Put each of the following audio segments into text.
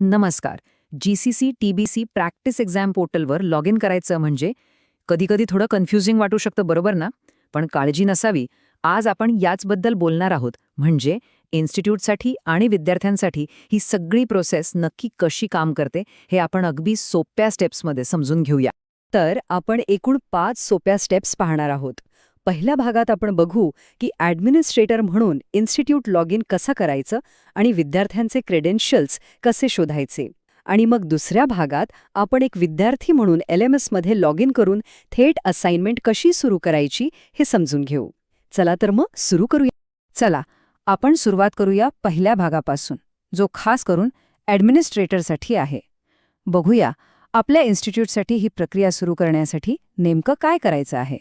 नमस्कार. GCC TBC practice exam पोर्टलवर log in करायचं म्हणजे कधीकधी थोडं कन्फ्युजिंग वाटू शकतं, बरोबर ना? पण काळजी नसावी. आज आपण याचबद्दल बोलणार आहोत, म्हणजे इन्स्टिट्यूटसाठी आणि विद्यार्थ्यांसाठी ही सगळी प्रोसेस नक्की कशी काम करते हे आपण अगदी सोप्या स्टेप्समध्ये समजून घेऊया. तर आपण एकूण 5 सोप्या स्टेप्स पाहणार आहोत. पहिल्या भागात आपण बघू की ॲडमिनिस्ट्रेटर म्हणून इन्स्टिट्यूट लॉग इन कसं करायचं आणि विद्यार्थ्यांचे क्रेडेन्शियल्स कसे शोधायचे. आणि मग दुसऱ्या भागात आपण एक विद्यार्थी म्हणून LMS मध्ये लॉग इन करून थेट असाइनमेंट कशी सुरू करायची हे समजून घेऊ. चला तर मग सुरू करूया. चला, आपण सुरुवात करूया पहिल्या भागापासून, जो खास करून ॲडमिनिस्ट्रेटरसाठी आहे. बघूया आपल्या इन्स्टिट्यूटसाठी ही प्रक्रिया सुरू करण्यासाठी नेमकं काय करायचं आहे.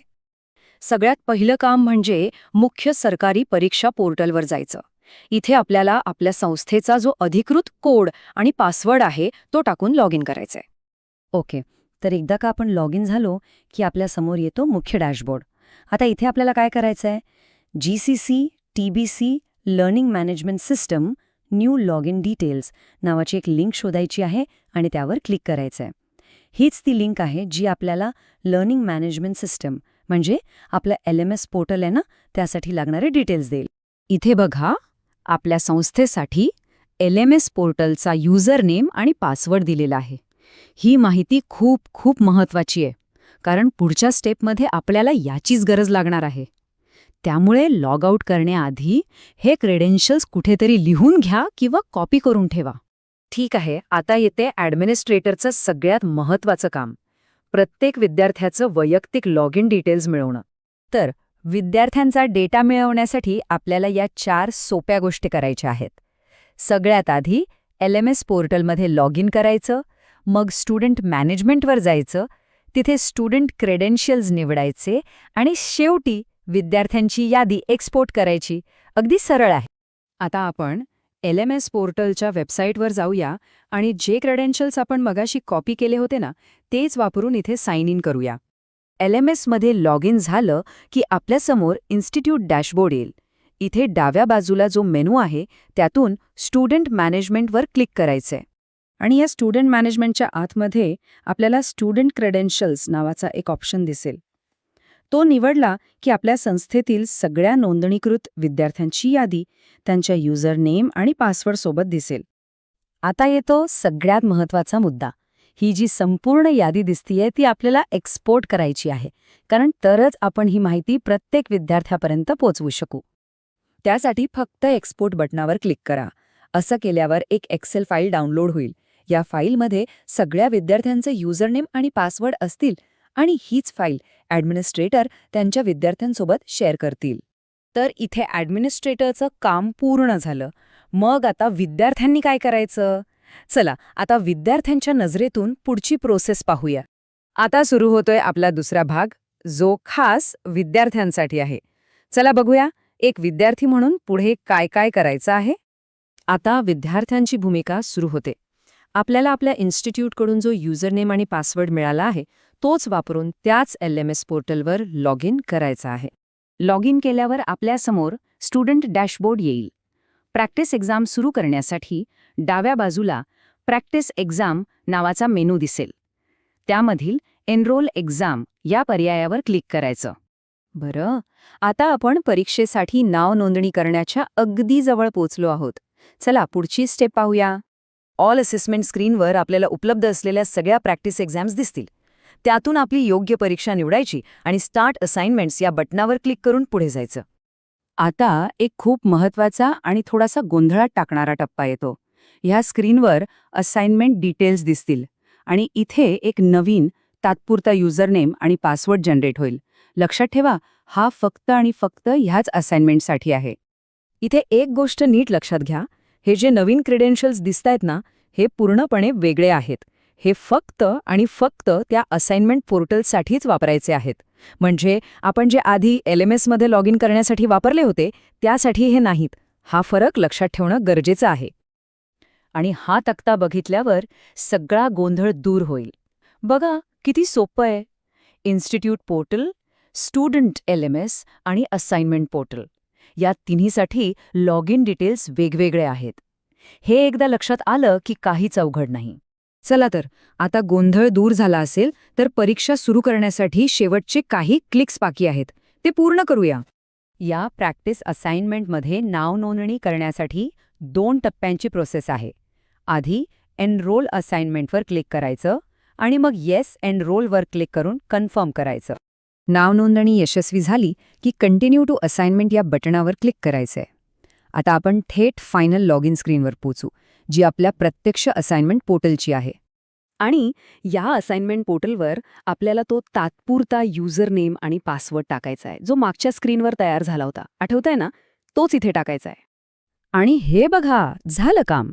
सगळ्यात पहिलं काम म्हणजे मुख्य सरकारी परीक्षा पोर्टलवर जायचं. इथे आपल्याला आपल्या संस्थेचा जो अधिकृत कोड आणि पासवर्ड आहे तो टाकून लॉग इन करायचंय. ओके, तर एकदा का आपण लॉग इन झालो की आपल्या समोर येतो मुख्य डॅशबोर्ड. आता इथे आपल्याला काय करायचंय? GCC TBC learning management system new log in details नावाची एक लिंक शोधायची आहे आणि त्यावर क्लिक करायचंय. हीच ती लिंक आहे जी आपल्याला लर्निंग मॅनेजमेंट सिस्टम म्हणजे आपलं LMS पोर्टल आहे ना, त्यासाठी लागणारे डिटेल्स देईल. इथे बघा, आपल्या संस्थेसाठी LMS पोर्टलचा युजर नेम आणि पासवर्ड दिलेला आहे. ही माहिती खूप खूप महत्त्वाची आहे, कारण पुढच्या स्टेपमध्ये आपल्याला याचीच गरज लागणार आहे. त्यामुळे लॉग आउट करण्याआधी हे क्रेडेन्शियल्स कुठेतरी लिहून घ्या किंवा कॉपी करून ठेवा. ठीक आहे, आता येते ॲडमिनिस्ट्रेटरचं सगळ्यात महत्त्वाचं काम, प्रत्येक विद्यार्थ्याचं वैयक्तिक लॉग इन डिटेल्स मिळवणं. तर विद्यार्थ्यांचा डेटा मिळवण्यासाठी आपल्याला या 4 सोप्या गोष्टी करायच्या आहेत. सगळ्यात आधी LMS पोर्टलमध्ये लॉग इन करायचं, मग स्टुडंट मॅनेजमेंटवर जायचं, तिथे स्टुडंट क्रेडेन्शियल्स निवडायचे आणि शेवटी विद्यार्थ्यांची यादी एक्सपोर्ट करायची. अगदी सरळ आहे. आता आपण LMS पोर्टलच्या वेबसाईटवर जाऊया आणि जे क्रेडेन्शियल्स आपण मगाशी कॉपी केले होते ना, तेच वापरून इथे साइन इन करूया. LMS मध्ये लॉग इन झालं की आपल्यासमोर इन्स्टिट्यूट डॅशबोर्ड येईल. इथे डाव्या बाजूला जो मेनू आहे त्यातून स्टुडंट मॅनेजमेंटवर क्लिक करायचंय. आणि या स्टुडंट मॅनेजमेंटच्या आतमध्ये आपल्याला स्टुडंट क्रेडेन्शियल्स नावाचा एक ऑप्शन दिसेल. तो निवडला की आपल्या संस्थेतील सगळ्या नोंदणीकृत विद्यार्थ्यांची यादी त्यांच्या युजर नेम आणि पासवर्ड सोबत दिसेल. आता येतो सगळ्यात महत्त्वाचा मुद्दा. ही जी संपूर्ण यादी दिसतीये ती आपल्याला एक्सपोर्ट करायची आहे, कारण तरच आपण ही माहिती प्रत्येक विद्यार्थ्यापर्यंत पोहोचवू शकू. त्यासाठी फक्त एक्सपोर्ट बटनावर क्लिक करा. असं केल्यावर एक एक्सेल फाईल डाउनलोड होईल. या फाईलमध्ये सगळ्या विद्यार्थ्यांचे युजरनेम आणि पासवर्ड असतील आणि हीच फाईल ॲडमिनिस्ट्रेटर त्यांच्या विद्यार्थ्यांसोबत शेअर करतील. तर इथे ॲडमिनिस्ट्रेटरचं काम पूर्ण झालं. मग आता विद्यार्थ्यांनी काय करायचं? चला, आता विद्यार्थ्यांच्या नजरेतून पुढची प्रोसेस पाहूया. आता सुरू होतोय आपला दुसरा भाग, जो खास विद्यार्थ्यांसाठी आहे. चला बघूया, एक विद्यार्थी म्हणून पुढे काय काय करायचं आहे. आता विद्यार्थ्यांची भूमिका सुरू होते. आपल्याला आपल्या इन्स्टिट्यूटकडून जो युजरनेम आणि पासवर्ड मिळाला आहे तोच वापरून त्याच LMS पोर्टलवर लॉग इन करायचा आहे. लॉग इन केल्यावर आपल्यासमोर स्टुडंट डॅशबोर्ड येईल. प्रॅक्टिस एक्झाम सुरू करण्यासाठी डाव्या बाजूला प्रॅक्टिस एक्झाम नावाचा मेनू दिसेल. त्यामधील एनरोल एक्झाम या पर्यायावर क्लिक करायचं. बरं, आता आपण परीक्षेसाठी नाव नोंदणी करण्याच्या अगदी जवळ पोचलो आहोत. चला पुढची स्टेप पाहूया. ऑल असेसमेंट स्क्रीनवर आपल्याला उपलब्ध असलेल्या सगळ्या प्रॅक्टिस एक्झाम्स दिसतील. त्यातून आपली योग्य परीक्षा निवडायची आणि स्टार्ट असाइनमेंट्स या बटनावर क्लिक करून पुढे जायचं. आता एक खूप महत्त्वाचा आणि थोडासा गोंधळात टाकणारा टप्पा येतो. ह्या स्क्रीनवर असाइनमेंट डिटेल्स दिसतील आणि इथे एक नवीन तात्पुरता युजरनेम आणि पासवर्ड जनरेट होईल. लक्षात ठेवा, हा फक्त आणि फक्त ह्याच असाइनमेंटसाठी आहे. इथे एक गोष्ट नीट लक्षात घ्या, हे जे नवीन क्रेडेन्शियल्स दिसतायत ना, हे पूर्णपणे वेगळे आहेत. हे फक्त आणि फक्त त्या असाइनमेंट पोर्टलसाठीच वापरायचे आहेत. म्हणजे आपण जे आधी LMS मध्ये लॉग इन करण्यासाठी वापरले होते त्यासाठी हे नाहीत. हा फरक लक्षात ठेवणं गरजेचं आहे. आणि हा तक्ता बघितल्यावर सगळा गोंधळ दूर होईल. बघा किती सोपं आहे. इन्स्टिट्यूट पोर्टल, स्टुडंट LMS आणि असाइनमेंट पोर्टल या तिन्हीसाठी लॉग इन डिटेल्स वेगवेगळे आहेत. हे एकदा लक्षात आलं की काहीच अवघड नाही. चला तर, आता गोंधळ दूर झाला असेल तर परीक्षा सुरू करण्यासाठी शेवटचे काही क्लिक्स बाकी आहेत. ते पूर्ण करूया. या प्रॅक्टिस असाइनमेंटमध्ये नाव नोंदणी करण्यासाठी 2 टप्प्यांची प्रोसेस आहे. आधी एनरोल असाइनमेंटवर क्लिक करायचं आणि मग येस एनरोलवर क्लिक करून कन्फर्म करायचं. नाव नोंदणी यशस्वी झाली की कंटिन्यू टू असाइनमेंट या बटणावर क्लिक करायचंय. आता आपण थेट फायनल लॉग इन स्क्रीनवर पोचू, जी आपल्या प्रत्यक्ष असाइनमेंट पोर्टलची आहे. आणि या असाइनमेंट पोर्टलवर आपल्याला तो तात्पुरता युजर नेम आणि पासवर्ड टाकायचा आहे, जो मागच्या स्क्रीनवर तयार झाला होता. आठवतंय ना? तोच इथे टाकायचा आहे. आणि हे बघा, झालं काम.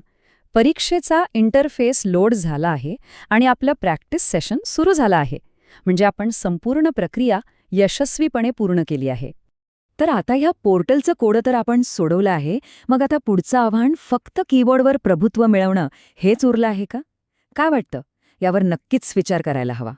परीक्षेचा इंटरफेस लोड झाला आहे आणि आपलं प्रॅक्टिस सेशन सुरू झालं आहे. म्हणजे आपण संपूर्ण प्रक्रिया यशस्वीपणे पूर्ण केली आहे. तर आता ह्या पोर्टलचं कोड तर आपण सोडवलं आहे. मग आता पुढचं आव्हान फक्त कीबोर्डवर प्रभुत्व मिळवणं हेच उरलं आहे का? काय वाटतं? यावर नक्कीच विचार करायला हवा.